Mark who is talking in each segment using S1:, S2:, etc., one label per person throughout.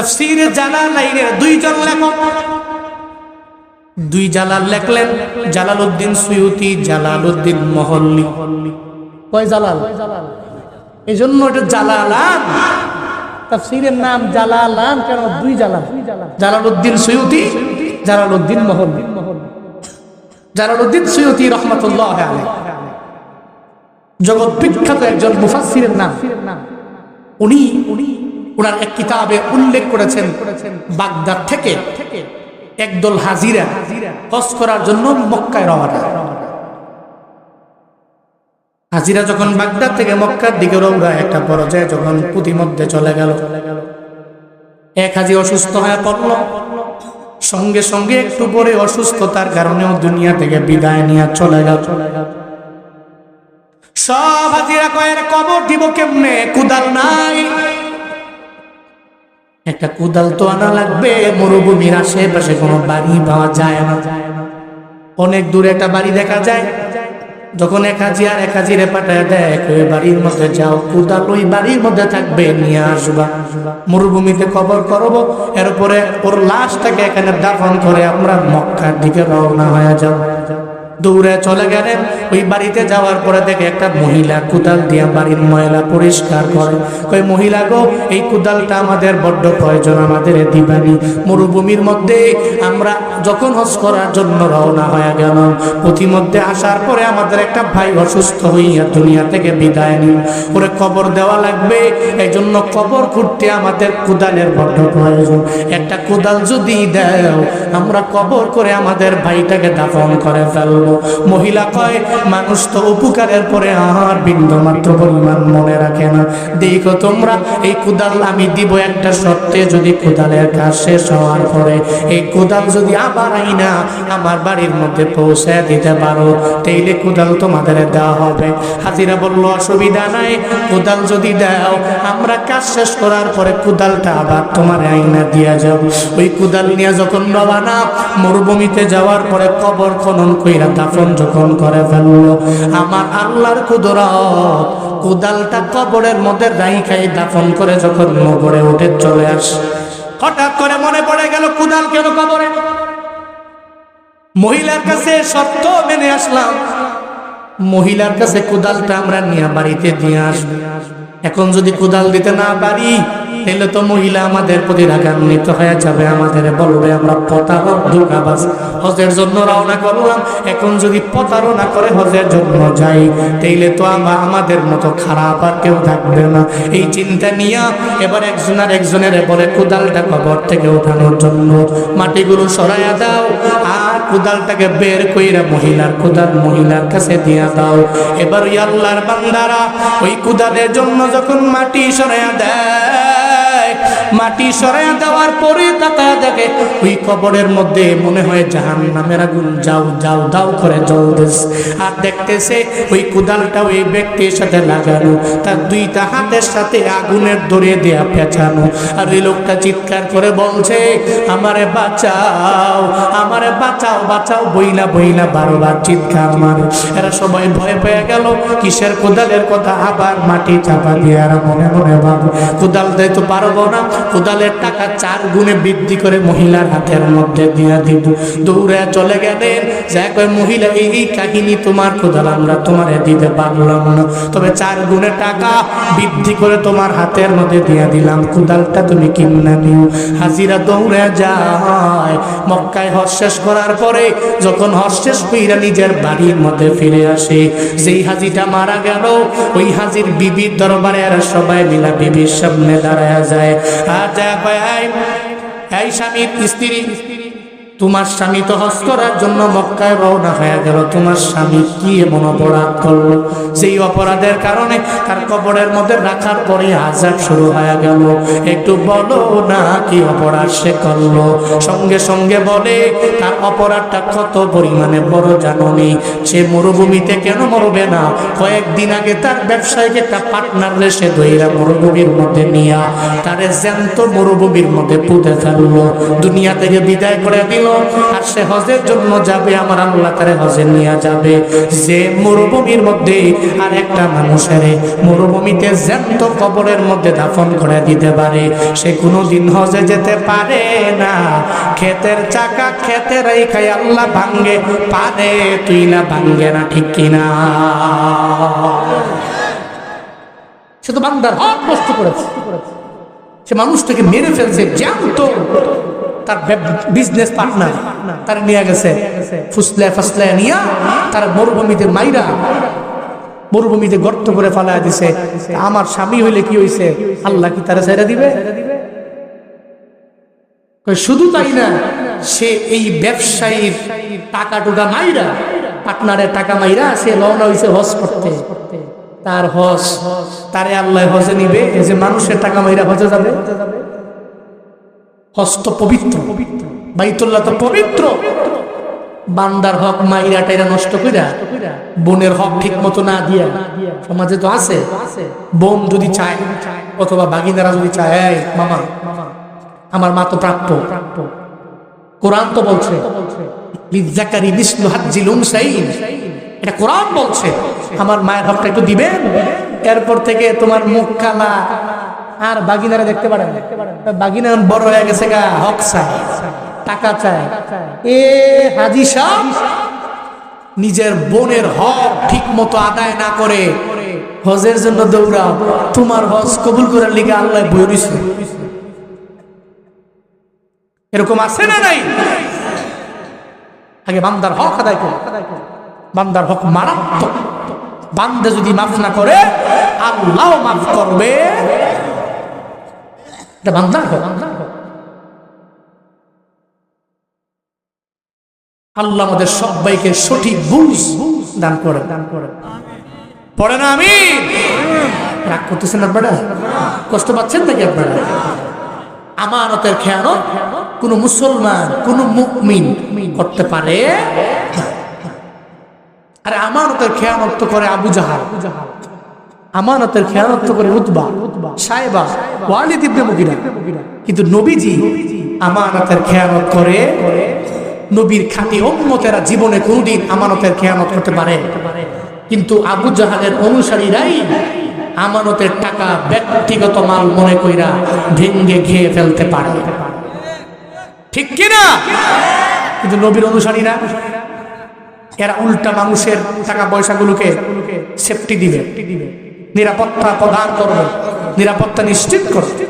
S1: তাফসীরে জালালাইনের দুইজন লেখক, দুই জালাল লেখলেন, জালালউদ্দিন সুয়ুতি, জালালউদ্দিন মহল্লি। কয় জালাল? এই জন্য এটা জালালান, তাফসীরের নাম জালালান কেন? দুই Jalal, Jalaluddin Suyuti, Jalaluddin Mahalli. Jalaluddin Suyuti রহমাতুল্লাহ আলাইহি জগৎ বিখ্যাত একজন মুফাসসিরের নাম। উনি ওনার এক কিতাবে উল্লেখ করেছেন বাগদাদ থেকে একদল হাজিরা হজ করার জন্য মক্কায় রওনা। হাজিরা যখন বাগদাদ থেকে মক্কার দিকে রওনা, একটা পর্যায়ে যখন প্রতিমধ্যে চলে গেল, এক হাজি অসুস্থ হয়ে পড়ল। সঙ্গে সঙ্গে একটু পরে অসুস্থতার কারণেও দুনিয়া থেকে বিদায় নিয়ে চলে গেল। সব হাজিরা কয় কবর দিব কেমনে? কুদাল নাই। একটা কুদাল তো আনা লাগবে, মরুভূমির আশেপাশে কোনো বাড়ি পাওয়া যায় না। অনেক দূরে একটা বাড়ি দেখা যায়। যখন এক হাজি আর এক হাজিরে পাঠায় দেয়, ওই বাড়ির মধ্যে যাও, কুদাল ওই বাড়ির মধ্যে থাকবে, নিয়ে আসবা। মরুভূমিতে কবর করব, এরপরে ওর লাশটাকে এখানে দাফন করে আমরা মক্কার দিকে রওনা হয়ে যাব। দৌড়ে চলে গেলেন। ওই বাড়িতে যাওয়ার পরে দেখে একটা মহিলা কুদাল দিয়া বাড়ির ময়লা পরিষ্কার করে। ওই মহিলা গো, এই কুদালটা আমাদের বড্ড প্রয়োজন, আমাদের দিবানি। মরুভূমির মধ্যে আমরা যখন হজ করার জন্য রওনা হয়ে গেলাম, প্রতিমধ্যে আসার পরে আমাদের একটা ভাই অসুস্থ হইয়া দুনিয়া থেকে বিদায় নিল, ওরে কবর দেওয়া লাগবে। এই জন্য কবর খুঁড়তে আমাদের কুদালের বড্ড প্রয়োজন। একটা কুদাল যদি দেও, আমরা কবর করে আমাদের ভাইটাকে দাফন করে ফেলবো। মহিলা কয়, মানুষ তো উপকারের পরে আর বিন্দু মাত্র পরিমাণ মনে রাখে না। দেখো তোমরা, এই কুদাল আমি দিব একটা শর্তে, যদি কুদালের কাজ শেষ হওয়ার পরে এই কুদাল যদি আবার আইনা আমার বাড়ির মধ্যে পৌঁছে দিতে পারো, তাইলে কুদাল তোমাদের দেওয়া হবে। হাজিরা বলল, অসুবিধা নাই, কুদাল যদি দাও, আমরা কাজ শেষ করার পরে কুদালটা আবার তোমার আইনা দিয়া যাব। ওই কুদাল নিয়ে যখন রওনা, মরুভূমিতে যাওয়ার পরে কবর খনন কইরা দাফন যখন করে ফেললো, আমার আল্লাহর কুদরত, কুদালটা কবরের মধ্যে রাইখাই দাফন করে যখন কবরে উঠে চলে আসে, হঠাৎ করে মনে পড়ে গেল কুদাল কেন কবরে। মহিলার কাছে শর্ত মেনে আসলাম, মহিলার কাছে কুদালটা আমরা নিয়ে বাড়িতে দিয়ে আসবো। এখন যদি কুদাল দিতে না পারি, তাহলে তো মহিলা আমাদের প্রতি রাগান্বিত হয়ে যাবে, আমাদের বলবে আমরা প্রতারক, ধোঁকাবাজ। হজের জন্য রওনা করলাম, এখন যদি প্রতারণা করে হজের জন্য যাই, তাইলে তো আমাদের মতো খারাপ আর কেউ থাকবে না। এই চিন্তা নিয়ে এবার একজন আর একজনের বলে, কুদালটা কবর থেকে ওঠানোর জন্য মাটিগুলো সরাইয়া দাও, আর কুদালটাকে বের কইরা মহিলার কুদাল মহিলার কাছে দিয়া দাও। এবার ওই আল্লাহর বান্দারা ওই কুদালের জন্য যখন মাটি সরাইয়া দেয়, মাটি সরাইয়া দেওয়ার পরে তাকায়া দেখে ওই কবরের মধ্যে মনে হয় জাহান্নামের আগুন যাও যাও দাও করে জ্বলতেছে। আর দেখতেছে ওই কুদালটা ওই ব্যক্তির সাথে লাগানো, তার দুইটা হাতের সাথে আগুনের দড়ি দেয়া পেঁচানো। আর ওই লোকটা চিৎকার করে বলছে, আমারে বাঁচাও, আমারে বাঁচাও, বাঁচাও, বইলা বইলা 12 বার চিৎকার মারে। এরা সবাই ভয় পেয়ে গেল, কিসের কুদালের কথা, আবার মাটি চাপা দিয়ে আর মনে মনে ভাবে, কুদাল দিতে তো পারবো না, কুদালের টাকা 4 গুণে বৃদ্ধি করে মহিলার হাতের মধ্যে দিয়ে দিব। দৌড়ে চলে গেলেন, যা কয় মহিলা, এই কাহিনী তোমার কুদাল আমরা তোমারে দিতে পারলাম না, তবে 4 গুণে টাকা বৃদ্ধি করে তোমার হাতের মধ্যে দিয়ে দিলাম, কুদালটা তুমি কিনে নিও। হাজিরা দৌড়ে যায়। মক্কায় হজ শেষ করার পরে যখন হজ শেষ কইরা নিজের বাড়ির মধ্যে ফিরে আসে, যেই হাজিটা মারা গেল, ওই হাজির বিবির দরবারে আর সবাই মিলা বিবির সামনে দাঁড়ায় যায়। আর যা কয়, এই স্বামীর স্ত্রী, তোমার স্বামী তো হজ করার জন্য মক্কায় রওনা হয়ে গেল, তোমার স্বামী কি এমন অপরাধ করলো, সেই অপরাধের কারণে তার কবরের মধ্যে রাখার পরে আযাব শুরু হয়ে গেল, একটু বলো না কি অপরাধ সে করলো। সঙ্গে সঙ্গে বলে, তার অপরাধটা কত পরিমাণে বড় জানোনি? সে মরুভূমিতে কেন মরবে না, কয়েকদিন আগে তার ব্যবসায়িক একটা পার্টনার সে দইরা মরুভূমির মধ্যে নিয়া তারে জ্যান্ত মরুভূমির মধ্যে পুঁতে ফেললো, দুনিয়া থেকে বিদায় করে দিল। শোনো, আর সে হজের জন্য যাবে, আমার আল্লাহ তারে হজে নিয়ে যাবে। যে মরুভূমির মধ্যে আর একটা মানুষের মরুভূমিতে জ্যান্ত কবরের মধ্যে দাফন করে দিতে পারে, সে কোনোদিন হজে যেতে পারে না। ক্ষেতের চাকা খেতে রেখে আল্লাহ ভাঙ্গে পারে, তুই না ভাঙ্গে না, ঠিক কিনা? সে তো বান্দার হক নষ্ট করেছে, সে মানুষটাকে মেরে ফেলছে জ্যান্ত। তার বিজনেস পার্টনার তার নিয়ে গেছে ফুসলে ফাসলে নিয়ে তার মরুভূমিতে মাইরা মরুভূমিতে গর্ত করে ফালায় দিছে। আমার স্বামী হইলে কি হইছে, আল্লাহ কি তারা ছেড়ে দিবে? শুধু তাই না, সে এই ব্যবসায়ীর টাকা টুকা মাইরা, পার্টনারের টাকা মাইরা সে রওনা হইছে হজ করতে। তার হজ তারে আল্লাহ হজে নিবে, এই যে মানুষের টাকা মাইরা হজে যাবে। হজ তো পবিত্র, বাইতুল্লাহ তো পবিত্র। বান্দার হক মাইরা টাইরা নষ্ট কইরা, বোনের হক ঠিক মতো না দিয়া, সমাজে তো আছে, বোন যদি চায় অথবা ভাগিনারা যদি চায়, এই মামা আমার মা তো প্রাপ্য, কোরআন তো বলছে লিজ্জাকারি মিসলু হাজ্জিল উনসাইন, এটা কোরআন বলছে আমার মায়ের হকটা একটু দিবেন। এরপর থেকে তোমার মুখ কালা, আর বাগিনারা দেখতে পারেন, বাগিনা বড় হয়ে গেছে গা, হক চায়, টাকা চায়। এ হাজি সাহেব নিজের বোনের হক ঠিক মতো আদায় না করে হজের জন্য দৌড়াও, তোমার হজ কবুল করার লিগে আল্লাহ বই দিছে। এরকম আছে না নাই? আগে বান্দার হক আদায় করে, বান্দার হক মারাত্মক। বান্দা যদি মাফ না করে আল্লাহ মাফ করবে, এটা বান্দার হক। আল্লাহ আমাদের সবাইকে সঠিক বুঝ দান করে। পড়ে না আমি রাগ করতেছেন আপনারা, কষ্ট পাচ্ছেন নাকি আপনারা? আমানতের খেয়ানত কোন মুসলমান কোন মুমিন করতে পারে? আরে আমানতের খেয়ানত তো করে আবু জাহাল, আমানতের খেয়ানত তো করে উতবা, সাইবা, ওয়ালিদ ইবনে মুগিরা। কিন্তু নবীজি আমানতের খেয়ানত করে। নবীর খাঁটি উম্মতেরা জীবনে কোনদিন আমানতের খেয়ানত করতে পারে? কিন্তু আবু জাহালের অনুসারীরাই আমানতের টাকা ব্যক্তিগত মাল মনে কইরা ভেঙ্গে খেয়ে ফেলতে পারে, ঠিক কিনা? কিন্তু নবীর অনুসারীরা এরা উল্টা মানুষের টাকা পয়সাগুলোকে সেফটি দিবে, নিরাপত্তা প্রদান করবে, নিরাপত্তা নিশ্চিত করবে।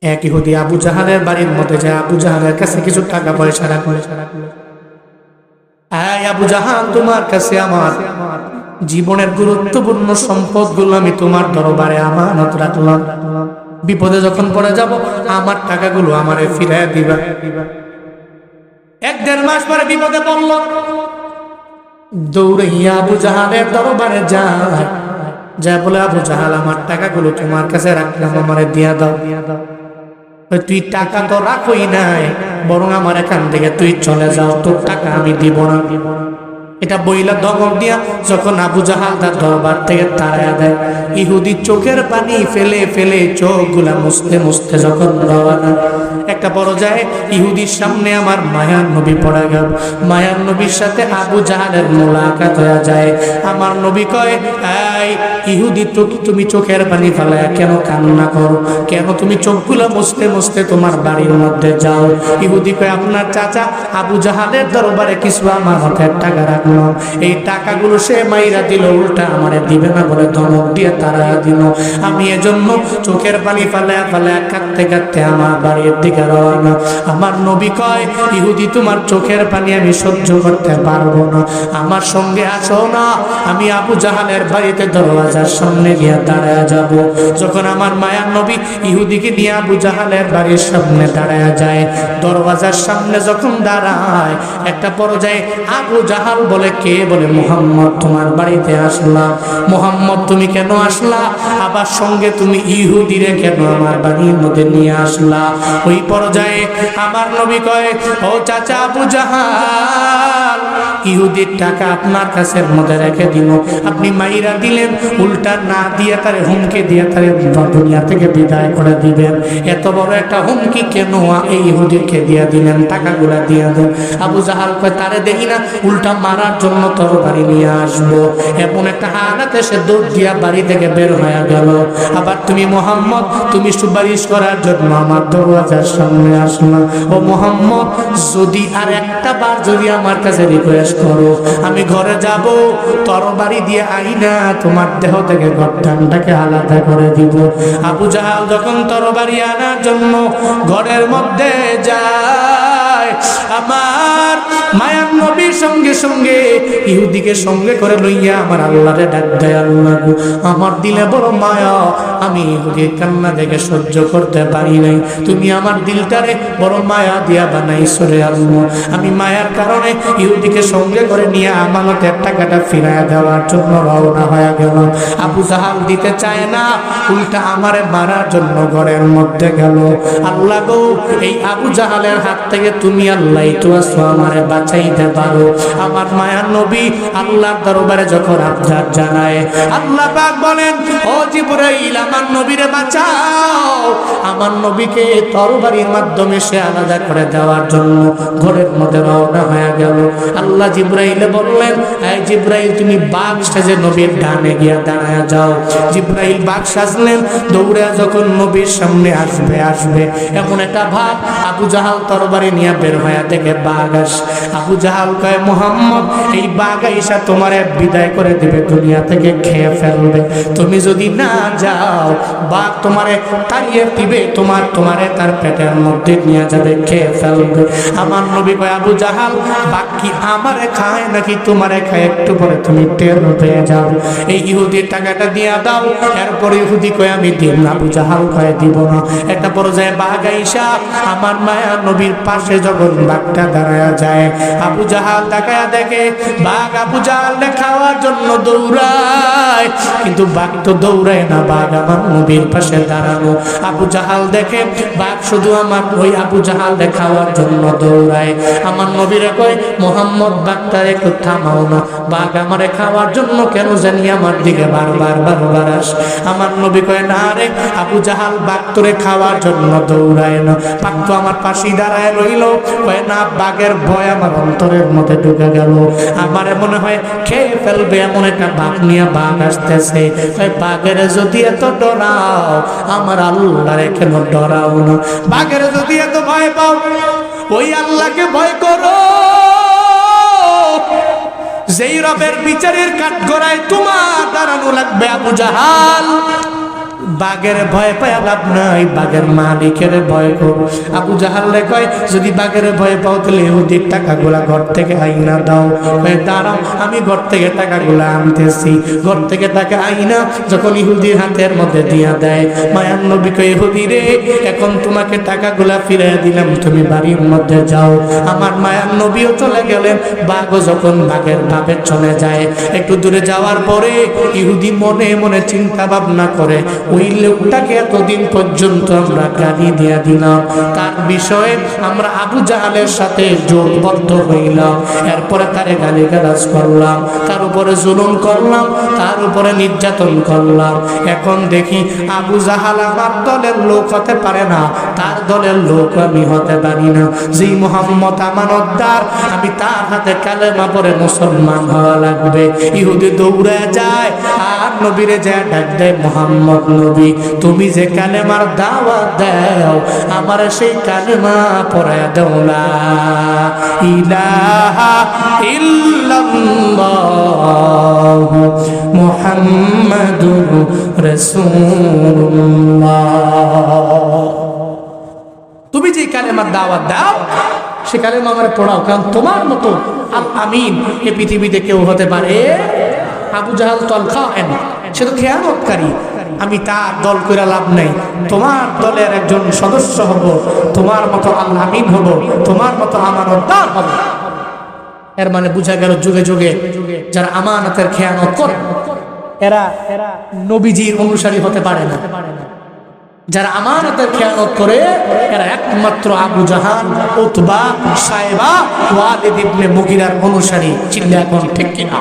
S1: এক ইহুদি আবু জাহালের বাড়ির মধ্যে যায়, আবু জাহালের কাছে কিছু টাকা পয়সা রাখলো। আবু জাহাল, তোমার কাছে আমার জীবনের গুরুত্বপূর্ণ সম্পদগুলো আমি তোমার দরবারে আমানত রাখলাম, বিপদে যখন পড়ে যাব আমার টাকাগুলো আমারে ফিরাইয়া দিবা। 1-1.5 মাস পরে বিপদে পড়ল, দৌড়াইয়া আবু জাহালের দরবারে যায়, যা বলে আবু জাহাল আমার টাকাগুলো তোমার কাছে রাখলাম, আমারে দিয়া দাও। তুই টাকা তো রাখোই নাই, বরং আমার এখান থেকে তুই চলে যাও, তোর টাকা আমি দিব না। এটা বইলা ধমক দিয়া যখন আবু জাহাল তার দরবার থেকে তাড়াইয়া দেয়, ইহুদি চোখের পানি ফেলে ফেলে চোখগুলা মুছতে মুছতে যখন রওনা, একটা পর্যায়ে ইহুদির সামনে আমার মায়ার নবী পড়া গেল। মায়ার নবীর সাথে আবু জাহালের মোলাকাত হয়ে যায়। আমার নবী কয়, এই ইহুদি, তুমি চোখের পানি ফেলায় কেন কান্না করো? কেন তুমি চোখগুলা মুছতে মুছতে তোমার বাড়ির মধ্যে যাও? ইহুদি কয়, আপনার চাচা আবু জাহালের দরবারে কিছু আমার হাতের টাকা রাখলো, এই টাকাগুলো সে মাইরা দিল, উল্টা আমারে দিবে না বলে ধমক দিয়ে তারা দিল। আমি এজন্য চোখের পানি ফালায়া ফালায়া কাঁদতে কাঁদতে আমার বাড়ির দিকে রওনা। আমার নবী কয়, ইহুদি, তোমার চোখের পানি আমি সহ্য করতে পারবো না, আমার সঙ্গে আসো না, আমি আবু জাহালের বাড়িতে দরওয়াজার সামনে গিয়ে দাঁড়ায় যাব। যখন আমার মায়ার নবী ইহুদিকে নিয়ে আবু জাহালের বাড়ির সামনে দাঁড়ায় যায়, দরওয়াজার সামনে যখন দাঁড়ায়, একটা পর্যায়ে আবু জাহাল বলে, কে? বলে, মুহাম্মদ তোমার বাড়িতে আসলা। মুহাম্মদ তুমি কেন আসলা? আবার সঙ্গে তুমি ইহুদিরে কেন আমার বাড়ির মধ্যে নিয়ে আসলা? ওই পর পর্যায়ে আমার নবী কয়, ও চাচা আবু জাহাল, ইহুদির টাকা আপনার কাছে মধ্যে রেখে দিল, আপনি মাইরা দিলেন, উল্টা না দিয়ে তারে হুমকি দিয়ে তারে দুনিয়া থেকে বিদায় করে দিবেন। এত বড় একটা হুমকি কেন এই ইহুদিকে দিয়ে দিলেন? টাকাগুলা দিয়ে দেন। আবু জাহাল কয়, তারে দেখি না উল্টা মারার জন্য তরবারি নিয়ে আসবো, এমন একটা হালাতে সে দৌড় দিয়া বাড়ি থেকে বের হয়ে গেল। আবার তুমি মোহাম্মদ, তুমি সুপারিশ করার জন্য আমার দরওয়াজার সামনে আসলা। ও মোহাম্মদ, যদি আর একটা বার যদি আমার কাছে রিকোয়েস্ট করো, আমি ঘরে যাব, তরবারি দিয়ে আইনা তোমার দেহ থেকে গর্দানটাকে আলাদা করে দিব। আবু জাহাল যখন তরবারি আনার জন্য ঘরের মধ্যে যায়, আমার মায়ার নবীর সঙ্গে সঙ্গে ইহুদিকে সঙ্গে করে লইয়া আমার আল্লাহরে ডাক দেয়, আল্লাহ গো, আমার দিলে বড় মায়া, আমি ইহুদির কান্না দেখে সহ্য করতে পারি নাই, তুমি আমার দিলটারে বড় মায়া দিয়া বানাইছো রে আল্লাহ। আমি মায়ার কারণে ইহুদিকে সঙ্গে করে নিয়ে আমানতের টাকাটা ফিরাইয়া দেওয়ার জন্য রওনা হয়ে গেল। আবু জাহাল দিতে চায় না, উল্টা আমারে মারার জন্য ঘরের মধ্যে গেল। আল্লাহ গো, এই আবু জাহালের হাত থেকে তুমি আল্লাহ তো আসো, আমারে বাঁচাইতে পারো। আমার মায়ার নবী আল্লাহর দরবারে যখন আবদার জানায়, আল্লাহ পাক বলেন, ও জিবরাইল, আমার নবীরে বাঁচাও। আমার নবীকে তরবারির মাধ্যমে সে আলাদা করে দেওয়ার জন্য ঘরের মধ্যে রওনা হয়ে গেল। আল্লাহ জিবরাইলে বললেন, এই জিবরাইল, তুমি বাঘ সাজে নবীর ডানে গিয়া দাঁড়ায় যাও। জিবরাইল বাঘ সাজলেন, দৌড়ে যখন নবীর সামনে আসবে এমন একটা ভাব, আবু জাহাল তরবারি নিয়ে বের হয়ে থেকে বাঘ আস। আবু জাহাল কয়, মোহাম্মদ, এই বাঘ আইসা তোমারে বিদায় করে দিবে, দুনিয়া থেকে খেয়ে ফেলবে। তুমি যদি না যাও, বাঘ তোমারে তাড়িয়ে দিবে, তোমারে তার পেটের মধ্যে নিয়ে যাবে, খেয়ে ফেলবে। আমার নবী কয়, আবু জাহাল, বাঘ কি আমারে খায় নাকি তোমারে খায়? একটু পরে তুমি টের পেয়ে যাও। এই ইহুদির টাকাটা দিয়া দাও। এরপরে ইহুদি কয়, আমি দিব না। আবু জাহাল কয়, দিব না। একটা পর্যায়ে বাঘ আইসা আমার মায়া নবীর পাশে যখন বাঘটা দাঁড়ায়া যায়, আবু জাহাল তাকায়া দেখে বাঘ আবু জাহালকে খাওয়ার জন্য দৌড়ায়, কিন্তু বাঘ তো দৌড়ায় না, বাঘ আমার নবীর পাশে দাঁড়ানো। আবু জাহাল দেখে বাঘ শুধু আমার ওই আবু জাহালকে খাওয়ার জন্য দৌড়ায়। আমার নবীরে কয়, মোহাম্মদ, বাঘটারে একটু থামাও না, বাঘ আমারে খাওয়ার জন্য কেন জানি আমার দিকে বারবার আস। আমার নবী কয়, না রে আবু জাহাল, বাঘ তোরে খাওয়ার জন্য দৌড়ায় না, বাঘ তো আমার পাশেই দাঁড়ায় রইল। কয়, না, বাঘের ভয় আমার অন্তরের মধ্যে ঢুকে গেল, আমার মনে হয় খেয়ে ফেলবে, এমন একটা বাঘ নিয়ে বাঘ আসতেছে। বাঘের যদি এত ডরাও, আমার আল্লাহরে কেন ডরাও না? বাঘের যদি এত ভয় পাও, ওই আল্লাহকে ভয় করো, যেই রবের বিচারের কাঠগড়ায় তোমার দাঁড়ানো লাগবে। আবু জাহাল, বাঘের ভয় পায় লাভ নাই, বাঘের মালিকের ভয় করো। আবু জাহাল রে কয়, যদি বাঘের ভয় পাও তাহলে ইহুদির টাকাগুলা ঘর থেকে আইনা দাও। দাঁড়াও, আমি ঘর থেকে টাকাগুলা আনতেছি। ঘর থেকে টাকা আইনা যখন ইহুদির হাতের মধ্যে দিয়া দেয়, মায়ার নবী কয়, ইহুদি রে, এখন তোমাকে টাকাগুলা ফিরিয়ে দিলাম, তুমি বাড়ির মধ্যে যাও। আমার মায়ার নবীও চলে গেলেন। বাঘও যখন বাঘের ভাবে চলে যায়, একটু দূরে যাওয়ার পরে ইহুদি মনে মনে চিন্তা ভাবনা করে, ওই লোকটাকে এতদিন পর্যন্ত আমরা গালি দিয়া দিলাম, তার বিষয়ে আমরা আবু জাহালের সাথে জোটবদ্ধ হইলাম, এরপরে তারে গালিগালাজ করলাম, তার উপরে জুলুম করলাম, তার উপরে নির্যাতন করলাম। এখন দেখি আবু জাহাল আমার দলের লোক হতে পারে না, তার দলের লোক আমি হতে পারি না। যেই মুহাম্মদ আমানতদার, আমি তার হাতে কালেমা পড়ে মুসলমান হওয়া লাগবে। ইহুদি দৌড়ে যায় আর নবীরে যায় ডাক দেয়, মুহাম্মদ নবী, তুমি যে কালেমার দাওয়াত দাও, আমার সেই কালেমা পড়ায় দাও, লা ইলাহা ইল্লাল্লাহ মুহাম্মাদুর রাসূলুল্লাহ। তুমি যে কালেমার দাওয়াত দাও, সে কালেমা আমার পড়াও, কারণ তোমার মতো আল আমিন এ পৃথিবীতে কেউ হতে পারে। আবু জাহাল তো আল খায়েন, সে তো খেয়ানতকারী, আমি তার দল করে লাভ নেই, তোমার দলের একজন সদস্য হব, তোমার মতো আল আমিন হব, তোমার মতো আমানতদার হব। এর মানে বুঝা গেল, যুগে যুগে যারা আমানতের খেয়ানত করে, এরা নবীজির অনুসারী হতে পারে না। যারা আমানতের খেয়ানত করে এরা একমাত্র আবু জাহাল, উতবা, সাইবা, ওয়ালিদ ইবনে মুগিরার অনুসারী। চিল্লা এখন ঠিক কিনা?